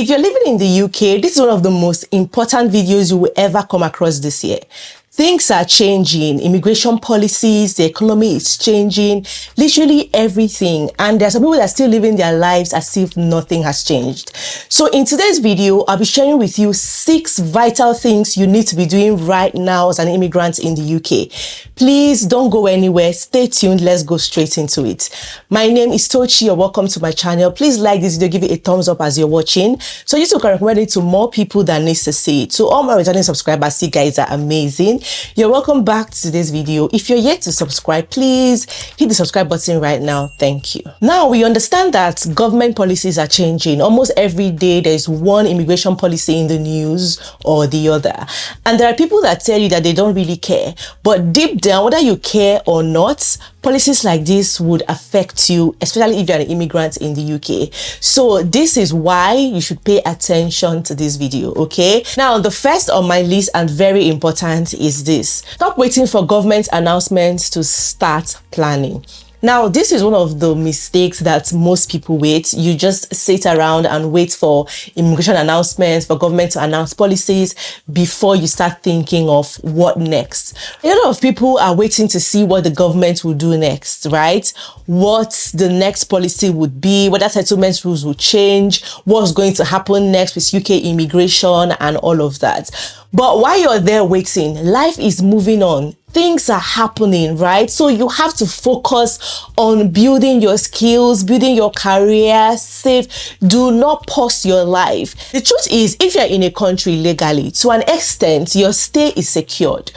If you're living in the UK, this is one of the most important videos you will ever come across this year. Things are changing, immigration policies, the economy is changing, literally everything. And there are some people that are still living their lives as if nothing has changed. So in today's video, I'll be sharing with you 6 vital things you need to be doing right now as an immigrant in the UK. Please don't go anywhere. Stay tuned. Let's go straight into it. My name is Tochi. You're welcome to my channel. Please like this video, give it a thumbs up as you're watching, so you can recommend it to more people that needs to see it. To all my returning subscribers, you guys are amazing. You're welcome back to today's video. If you're yet to subscribe, please hit the subscribe button right now. Thank you. Now, we understand that government policies are changing. Almost every day there's one immigration policy in the news or the other. And there are people that tell you that they don't really care. But deep down, whether you care or not, policies like this would affect you, especially if you're an immigrant in the UK. So this is why you should pay attention to this video, okay? Now, the first on my list and very important is this. Stop waiting for government announcements to start planning. Now, this is one of the mistakes that most people wait. You just sit around and wait for immigration announcements, for government to announce policies before you start thinking of what next. A lot of people are waiting to see what the government will do next, right? What the next policy would be, whether settlement rules will change, what's going to happen next with UK immigration and all of that. But while you're there waiting, life is moving on. Things are happening, right? So you have to focus on building your skills, building your career, save. Do not pause your life. The truth is, if you're in a country legally, to an extent, your stay is secured.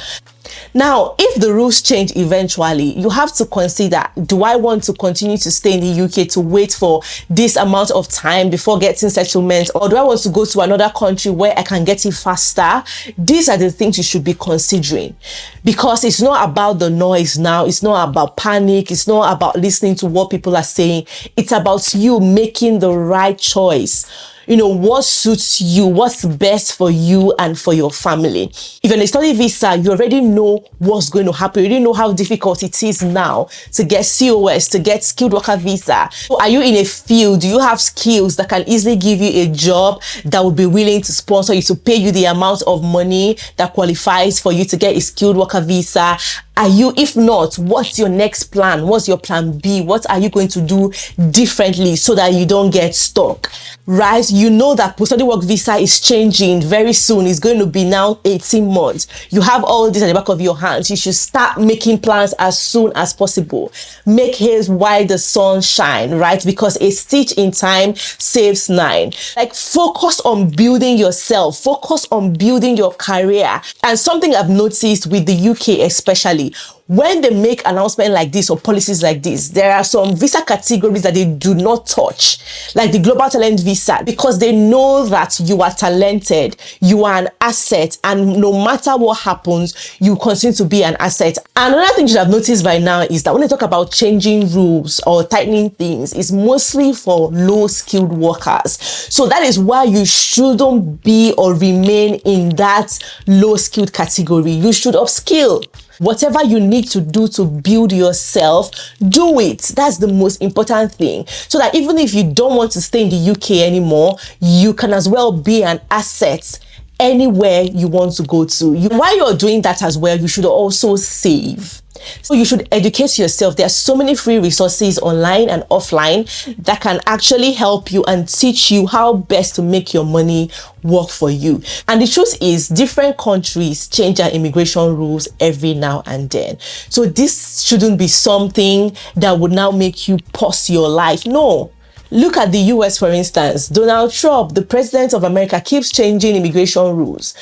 Now, if the rules change eventually, you have to consider, do I want to continue to stay in the UK to wait for this amount of time before getting settlement, or do I want to go to another country where I can get it faster? These are the things you should be considering, because it's not about the noise now. It's not about panic. It's not about listening to what people are saying. It's about you making the right choice. You know, what suits you, what's best for you and for your family. If you're on a study visa, you already know what's going to happen. You already know how difficult it is now to get COS, to get skilled worker visa. So are you in a field? Do you have skills that can easily give you a job that will be willing to sponsor you, to pay you the amount of money that qualifies for you to get a skilled worker visa? Are you? If not, what's your next plan? What's your plan B? What are you going to do differently so that you don't get stuck? Right? You know that post-study work visa is changing very soon. It's going to be now 18 months. You have all this at the back of your hands. You should start making plans as soon as possible. Make haste while the sun shines, right? Because a stitch in time saves 9. Like, focus on building yourself. Focus on building your career. And something I've noticed with the UK especially, when they make announcements like this or policies like this, there are some visa categories that they do not touch, like the global talent visa, because they know that you are talented, you are an asset, and no matter what happens, you continue to be an asset. And another thing you should have noticed by now is that when they talk about changing rules or tightening things, it's mostly for low-skilled workers. So that is why you shouldn't be or remain in that low-skilled category. You should upskill. Whatever you need to do to build yourself, do it. That's the most important thing. So that even if you don't want to stay in the UK anymore, you can as well be an asset anywhere you want to go to. While you're doing that as well, you should also save. So you should educate yourself. There are so many free resources online and offline that can actually help you and teach you how best to make your money work for you. And the truth is, different countries change their immigration rules every now and then. So this shouldn't be something that would now make you pause your life. No. Look at the US, for instance. Donald Trump, the president of America, keeps changing immigration rules.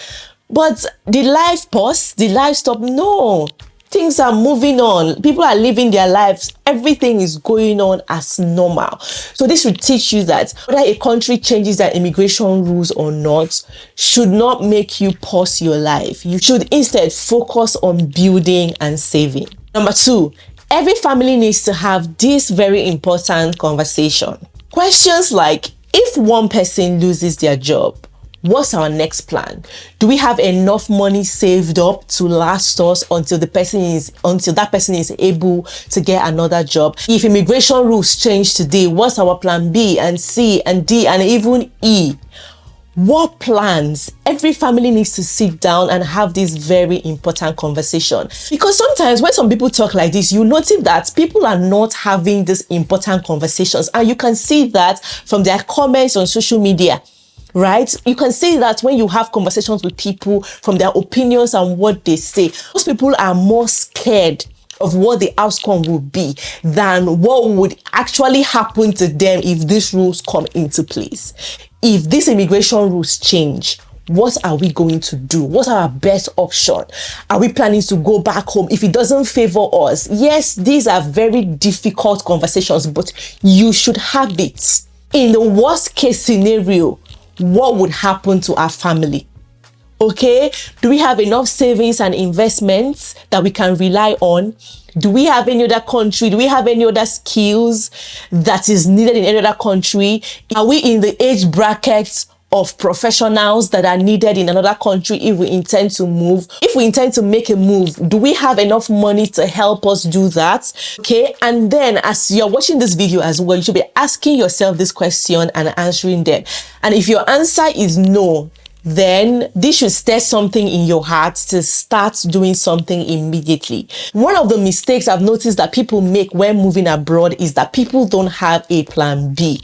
But did life pause? Did life stop? No. Things are moving on. People are living their lives. Everything is going on as normal. So this should teach you that whether a country changes their immigration rules or not should not make you pause your life. You should instead focus on building and saving. Number 2, every family needs to have this very important conversation. Questions like, if one person loses their job, what's our next plan? Do we have enough money saved up to last us until that person is able to get another job? If immigration rules change today, what's our plan B and C and D and even E? What plans? Every family needs to sit down and have this very important conversation. Because sometimes when some people talk like this, you notice that people are not having these important conversations. And you can see that from their comments on social media, right? You can see that when you have conversations with people, from their opinions and what they say. Most people are more scared of what the outcome will be than what would actually happen to them if these rules come into place. If these immigration rules change, what are we going to do? What's our best option? Are we planning to go back home if it doesn't favor us? Yes, these are very difficult conversations, but you should have it. In the worst case scenario, what would happen to our family? Okay, do we have enough savings and investments that we can rely on? Do we have any other country? Do we have any other skills that is needed in any other country? Are we in the age brackets of professionals that are needed in another country if we intend to move? If we intend to make a move, do we have enough money to help us do that? Okay, and then as you're watching this video as well, you should be asking yourself this question and answering them. And if your answer is no, then this should stir something in your heart to start doing something immediately. One of the mistakes I've noticed that people make when moving abroad is that people don't have a plan B.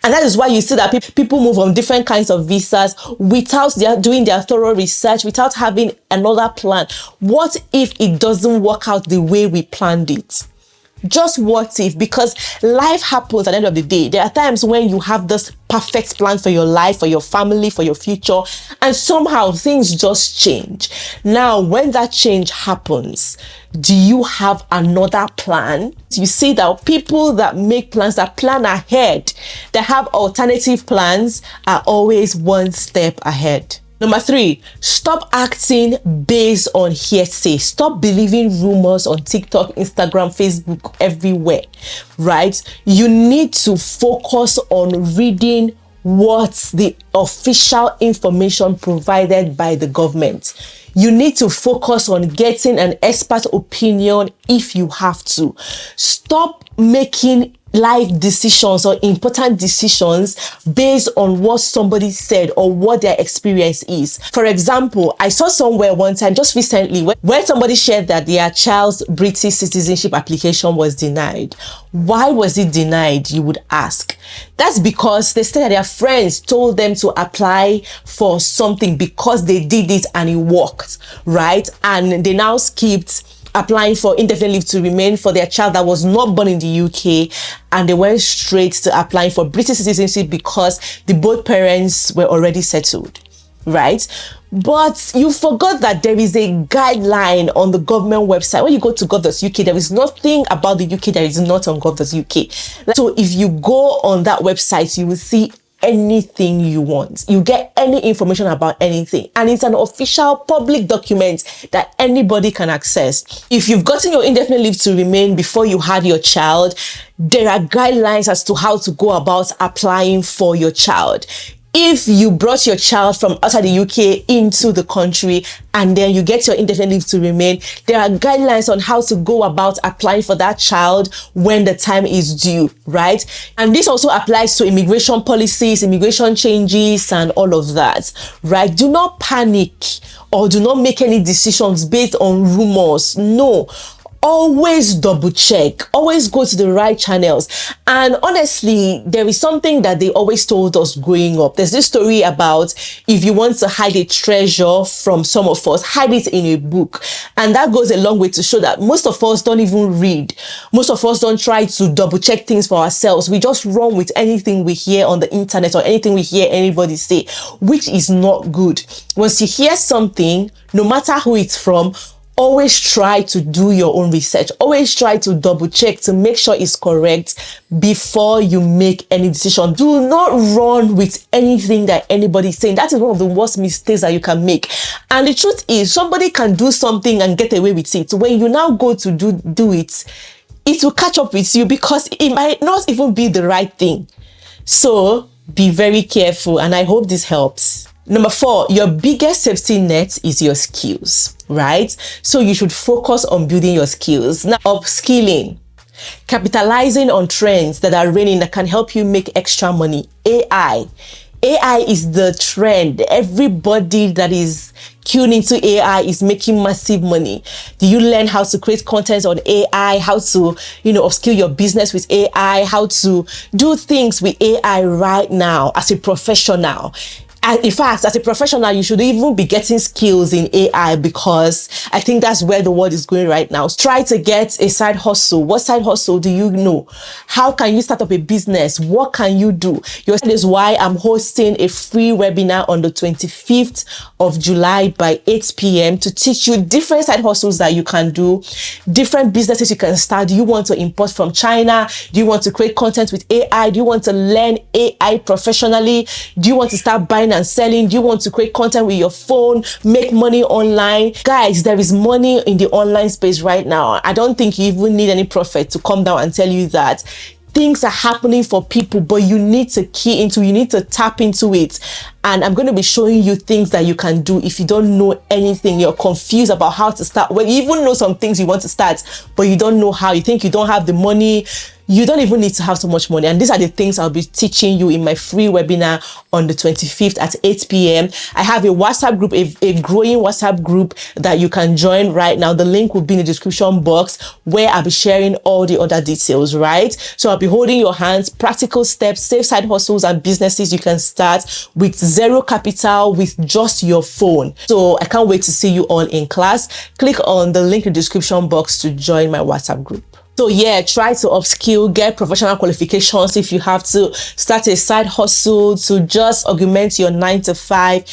And that is why you see that people move on different kinds of visas without doing their thorough research, without having another plan. What if it doesn't work out the way we planned it? Just what if? Because life happens at the end of the day. There are times when you have this perfect plan for your life, for your family, for your future, and somehow things just change. Now, when that change happens, do you have another plan? You see that people that make plans, that plan ahead, that have alternative plans, are always one step ahead. Number 3, stop acting based on hearsay. Stop believing rumors on TikTok, Instagram, Facebook, everywhere, right? You need to focus on reading what's the official information provided by the government. You need to focus on getting an expert opinion if you have to. Stop making life decisions or important decisions based on what somebody said or what their experience is. For example, I saw somewhere one time just recently where somebody shared that their child's British citizenship application was denied. Why was it denied, you would ask? That's because they said that their friends told them to apply for something because they did it and it worked, right? And they now skipped applying for indefinite leave to remain for their child that was not born in the UK, and they went straight to applying for British citizenship because both parents were already settled, right? But you forgot that there is a guideline on the government website. When you go to gov.uk, there is nothing about the UK that is not on gov.uk. So if you go on that website, you will see anything you want. You get any information about anything, and it's an official public document that anybody can access. If you've gotten your indefinite leave to remain before you had your child, there are guidelines as to how to go about applying for your child. If you brought your child from outside the UK into the country and then you get your indefinite leave to remain, there are guidelines on how to go about applying for that child when the time is due, right? And this also applies to immigration policies, immigration changes, and all of that, right? Do not panic or do not make any decisions based on rumors. No. Always double check, always go to the right channels. And honestly, there is something that they always told us growing up. There's this story about if you want to hide a treasure from some of us, hide it in a book. And that goes a long way to show that most of us don't even read. Most of us don't try to double check things for ourselves. We just run with anything we hear on the internet or anything we hear anybody say, which is not good. Once you hear something, no matter who it's from, always try to do your own research. Always try to double check to make sure it's correct before you make any decision. Do not run with anything that anybody's saying. That is one of the worst mistakes that you can make. And the truth is, somebody can do something and get away with it. When you now go to do it, it will catch up with you because it might not even be the right thing. So be very careful, and I hope this helps. Number 4, your biggest safety net is your skills, right? So you should focus on building your skills. Now, upskilling, capitalizing on trends that are reigning that can help you make extra money. AI AI is the trend. Everybody that is tuned into AI is making massive money. Do you learn how to create content on AI, how to, upskill your business with AI, how to do things with AI right now as a professional? And in fact, as a professional, you should even be getting skills in AI, because I think that's where the world is going right now. Try to get a side hustle. What side hustle do you know? How can you start up a business? What can you do? That is why I'm hosting a free webinar on the 25th of July by 8 p.m. to teach you different side hustles that you can do, different businesses you can start. Do you want to import from China? Do you want to create content with AI? Do you want to learn AI professionally? Do you want to start buying and selling? Do you want to create content with your phone, make money online? Guys, there is money in the online space right now. I don't think you even need any prophet to come down and tell you that things are happening for people, but you need to you need to tap into it. And I'm going to be showing you things that you can do. If you don't know anything, you're confused about how to start. Well, you even know some things you want to start, but you don't know how. You think you don't have the money. You don't even need to have so much money. And these are the things I'll be teaching you in my free webinar on the 25th at 8 p.m. I have a WhatsApp group, a growing WhatsApp group that you can join right now. The link will be in the description box, where I'll be sharing all the other details, right? So I'll be holding your hands, practical steps, safe side hustles and businesses you can start with zero capital, with just your phone. So I can't wait to see you all in class. Click on the link in the description box to join my WhatsApp group. So yeah, try to upskill, get professional qualifications if you have to, start a side hustle to just augment your 9 to 5.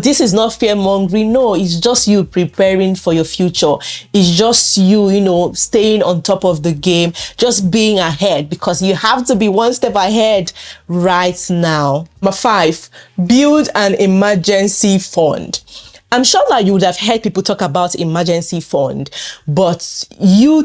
This is not fear mongering. No, it's just you preparing for your future. It's just you, staying on top of the game, just being ahead, because you have to be one step ahead right now. Number 5, build an emergency fund. I'm sure that you would have heard people talk about emergency fund, but you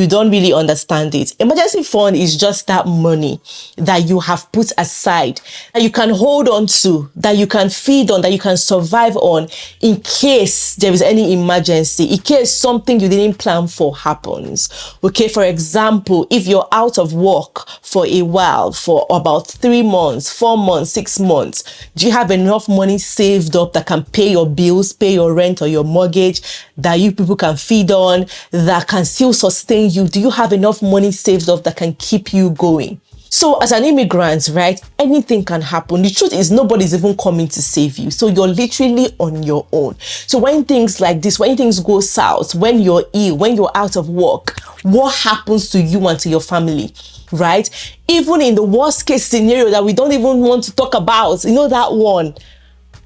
don't really understand it. Emergency fund is just that money that you have put aside, that you can hold on to, that you can feed on, that you can survive on in case there is any emergency, in case something you didn't plan for happens. Okay, for example, if you're out of work for a while, for about 3 months, 4 months, 6 months, do you have enough money saved up that can pay your bills, pay your rent or your mortgage, that you people can feed on, that can still sustain you? Do you have enough money saved up that can keep you going? So as an immigrant, right, anything can happen. The truth is, nobody's even coming to save you. So you're literally on your own. So when things like this, when things go south, when you're ill, when you're out of work, what happens to you and to your family, right? Even in the worst case scenario that we don't even want to talk about, that one,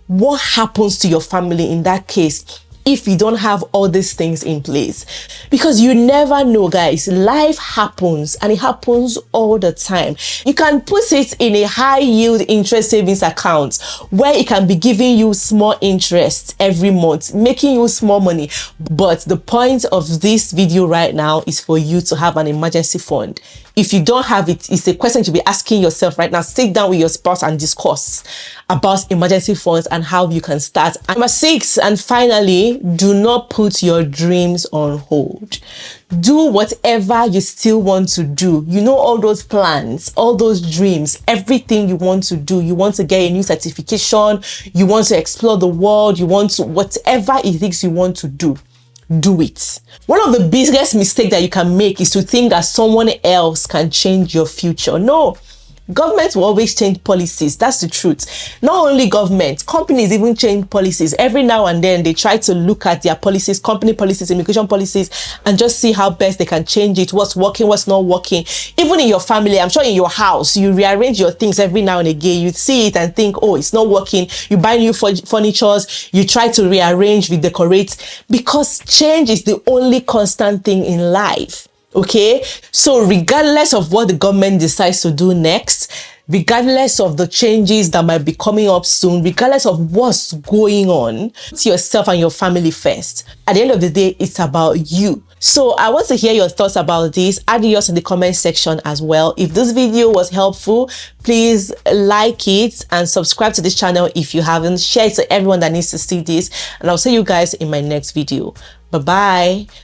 what happens to your family in that case if you don't have all these things in place? Because you never know, guys. Life happens, and it happens all the time. You can put it in a high yield interest savings account where it can be giving you small interest every month, making you small money. But the point of this video right now is for you to have an emergency fund. If you don't have it, it's a question to be asking yourself right now. Sit down with your spouse and discuss about emergency funds and how you can start. And number 6, and finally, do not put your dreams on hold. Do whatever you still want to do. All those plans, all those dreams, everything you want to do. You want to get a new certification. You want to explore the world. You want to, whatever it is you want to do, do it. One of the biggest mistakes that you can make is to think that someone else can change your future. No. Government will always change policies. That's the truth. Not only government, companies even change policies. Every now and then they try to look at their policies, company policies, immigration policies, and just see how best they can change it, what's working, what's not working. Even in your family, I'm sure in your house, you rearrange your things every now and again. You see it and think, oh, it's not working. You buy new furnitures, you try to rearrange, redecorate, because change is the only constant thing in life. Okay, so regardless of what the government decides to do next, regardless of the changes that might be coming up soon, regardless of what's going on, put yourself and your family first. At the end of the day, it's about you. So I want to hear your thoughts about this. Add yours in the comment section as well. If this video was helpful, please like it and subscribe to this channel if you haven't. Share it to everyone that needs to see this. And I'll see you guys in my next video. Bye-bye.